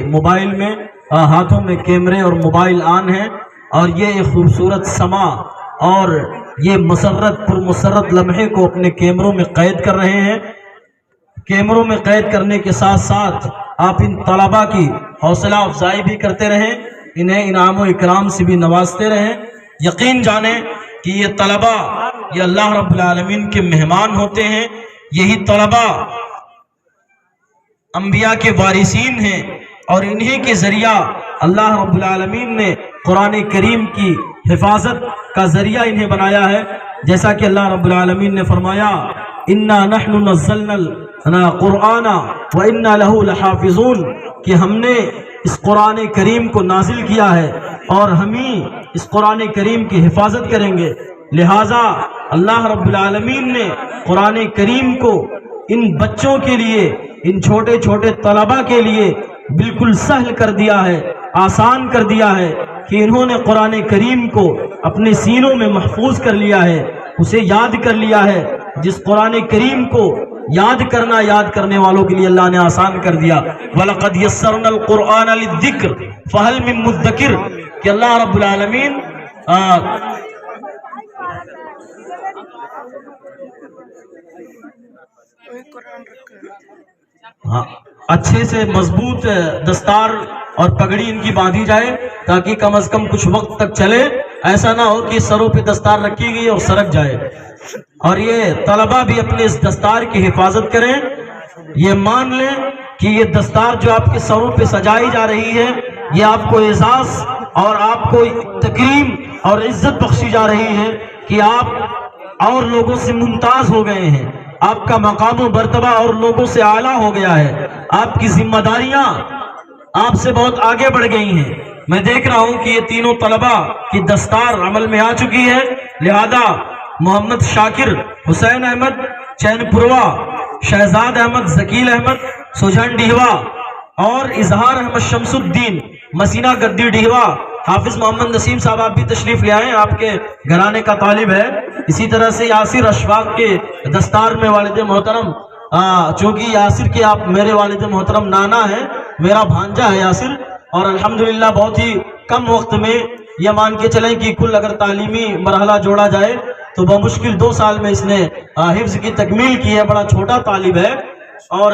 Mobile میں ہاتھوں میں کیمرے اور موبائل آن ہیں، اور یہ ایک خوبصورت سما اور یہ مسرت پر مسرت لمحے کو اپنے کیمروں میں قید کر رہے ہیں۔ کیمروں میں قید کرنے کے ساتھ ساتھ آپ ان طلباء کی حوصلہ افزائی بھی کرتے رہیں، انہیں انعام و اکرام سے بھی نوازتے رہیں۔ یقین جانیں کہ یہ طلباء یہ اللہ رب العالمین کے مہمان ہوتے ہیں، یہی طلباء انبیاء کے وارثین ہیں، اور انہی کے ذریعہ اللہ رب العالمین نے قرآن کریم کی حفاظت کا ذریعہ انہیں بنایا ہے، جیسا کہ اللہ رب العالمین نے فرمایا اِنَّا نَحْنُ نَزَّلْنَا الْقُرْآنَ وَإِنَّا لَهُ لَحَافِظُونَ، کہ ہم نے اس قرآن کریم کو نازل کیا ہے اور ہم ہی اس قرآن کریم کی حفاظت کریں گے۔ لہٰذا اللہ رب العالمین نے قرآن کریم کو ان بچوں کے لیے، ان چھوٹے چھوٹے طلباء کے لیے بالکل سہل کر دیا ہے، آسان کر دیا ہے، کہ انہوں نے قرآن کریم کو اپنے سینوں میں محفوظ کر لیا ہے، اسے یاد کر لیا ہے۔ جس قرآن کریم کو یاد کرنے والوں کے لیے اللہ نے آسان کر دیا۔ وَلَقَدْ يَسَّرْنَا الْقُرْآنَ لِلذِّكْرِ فَهَلْ مِن مُدَّكِرٍ، کہ اللہ رب العالمین اچھے سے مضبوط دستار اور پگڑی ان کی باندھی جائے، تاکہ کم از کم کچھ وقت تک چلے، ایسا نہ ہو کہ سروں پہ دستار رکھی گئی اور سرک جائے۔ اور یہ طلباء بھی اپنے اس دستار کی حفاظت کریں، یہ مان لیں کہ یہ دستار جو آپ کے سروں پہ سجائی جا رہی ہے، یہ آپ کو اعزاز اور آپ کو تکریم اور عزت بخشی جا رہی ہے، کہ آپ اور لوگوں سے ممتاز ہو گئے ہیں، آپ کا مقام و مرتبہ اور لوگوں سے اعلیٰ ہو گیا ہے، آپ کی ذمہ داریاں آپ سے بہت آگے بڑھ گئی ہیں۔ میں دیکھ رہا ہوں کہ یہ تینوں طلباء کی دستار عمل میں آ چکی ہے، لہذا محمد شاکر، حسین احمد چین پوروا، شہزاد احمد ذکیل احمد سوجن ڈیہوا، اور اظہار احمد شمس الدین مسینہ گدی ڈیہوا، حافظ محمد نسیم صاحب آپ بھی تشریف لے آئیں، آپ کے گھرانے کا طالب ہے۔ اسی طرح سے یاسر اشفاق کے دستار میں والد محترم، چونکہ یاسر کے آپ میرے والد محترم نانا ہیں، میرا بھانجا ہے یاسر، اور الحمدللہ بہت ہی کم وقت میں یہ مان کے چلیں کہ کل اگر تعلیمی مرحلہ جوڑا جائے تو بمشکل 2 سال میں اس نے حفظ کی تکمیل کی ہے۔ بڑا چھوٹا طالب ہے، اور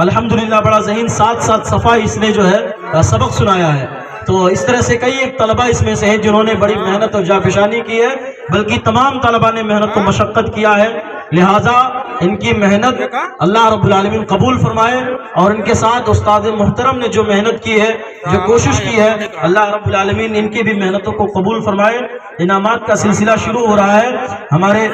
الحمدللہ بڑا ذہین، 7 صفحہ اس نے جو ہے سبق سنایا ہے۔ تو اس طرح سے کئی ایک طلباء اس میں سے ہیں جنہوں نے بڑی محنت اور جافشانی کی ہے، بلکہ تمام طلباء نے محنت و مشقت کیا ہے، لہٰذا ان کی محنت اللہ رب العالمین قبول فرمائے، اور ان کے ساتھ استاد محترم نے جو محنت کی ہے، جو کوشش کی ہے، اللہ رب العالمین ان کی بھی محنتوں کو قبول فرمائے۔ انعامات کا سلسلہ شروع ہو رہا ہے ہمارے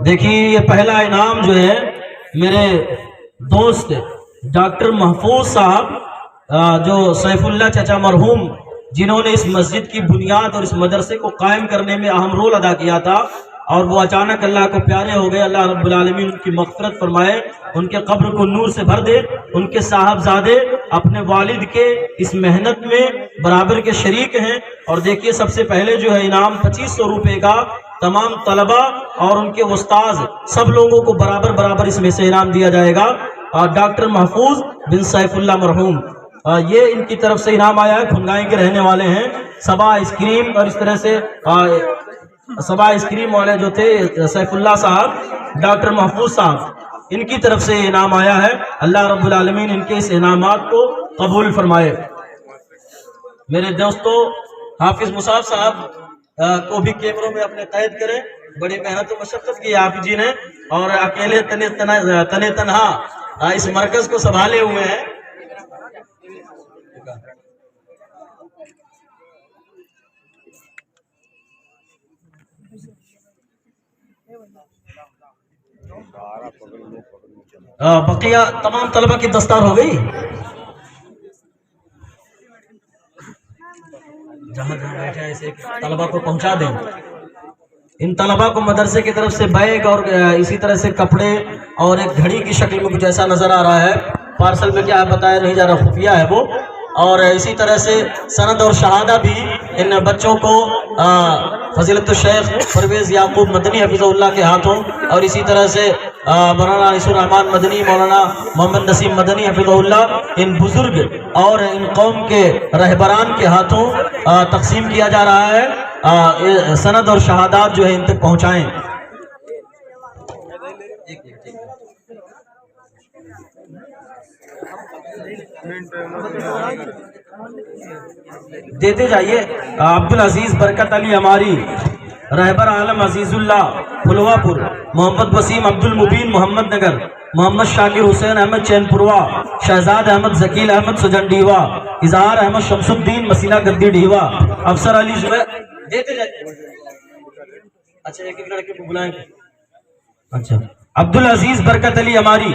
دیکھیے، یہ پہلا انعام جو ہے میرے دوست ڈاکٹر محفوظ صاحب، جو سیف اللہ چچا مرحوم، جنہوں نے اس مسجد کی بنیاد اور اس مدرسے کو قائم کرنے میں اہم رول ادا کیا تھا، اور وہ اچانک اللہ کو پیارے ہو گئے۔ اللہ رب العالمین ان کی مغفرت فرمائے، ان کے قبر کو نور سے بھر دے۔ ان کے صاحبزادے اپنے والد کے اس محنت میں برابر کے شریک ہیں، اور دیکھیے سب سے پہلے جو ہے انعام 2500 روپے کا تمام طلباء اور ان کے استاذ سب لوگوں کو برابر اس میں سے انعام دیا جائے گا۔ اور ڈاکٹر محفوظ بن سیف اللہ مرحوم، یہ ان کی طرف سے انعام آیا ہے، کھنگائی کے رہنے والے ہیں۔ سبا آئس کریم، اور اس طرح سے سبا آئس کریم والے جو تھے سیف اللہ صاحب، ڈاکٹر محفوظ صاحب، ان کی طرف سے انعام آیا ہے۔ اللہ رب العالمین ان کے اس انعامات کو قبول فرمائے۔ میرے دوستو، حافظ مصعب صاحب کو بھی کیمروں میں اپنے قید کریں، بڑی محنت و مشقت کی آپ جی نے، اور اکیلے تنے تنہا اس مرکز کو سنبھالے ہوئے ہیں۔ بقیہ تمام طلبہ کی دستار ہو گئی، جہاں بیٹھے ہیں اسے طلبہ کو پہنچا دیں۔ ان طلبا کو مدرسے کی طرف سے بیگ اور اسی طرح سے کپڑے اور ایک گھڑی کی شکل میں کچھ ایسا نظر آ رہا ہے، پارسل میں کیا بتایا نہیں جا رہا، خفیہ ہے وہ. اور اسی طرح سے سند اور شہادہ بھی ان بچوں کو فضیلت الشیخ پرویز یعقوب مدنی حفظہ اللہ کے ہاتھوں، اور اسی طرح سے مولانا انیس الرحمان مدنی، مولانا محمد نسیم مدنی حفظہ اللہ، ان بزرگ اور ان قوم کے رہبران کے ہاتھوں تقسیم کیا جا رہا ہے. سند اور شہادات جو ہے ان تک پہنچائیں. دیتے جائیے. عبدالعزیز برکت علی ہماری، رہبر عالم عزیز اللہ پھلوا پور، محمد وسیم عبد المبین محمد نگر، محمد شاکر حسین احمد چین پوروا، شہزاد احمد ذکیل احمد سجن ڈیوا، اظہار احمد شمس الدین مسیلہ گدی ڈیوا، افسر علی زبیر. دیتے جائیے. اچھا ایک ایک لڑکے کو بلائیں. اچھا عبدالعزیز برکت علی ہماری.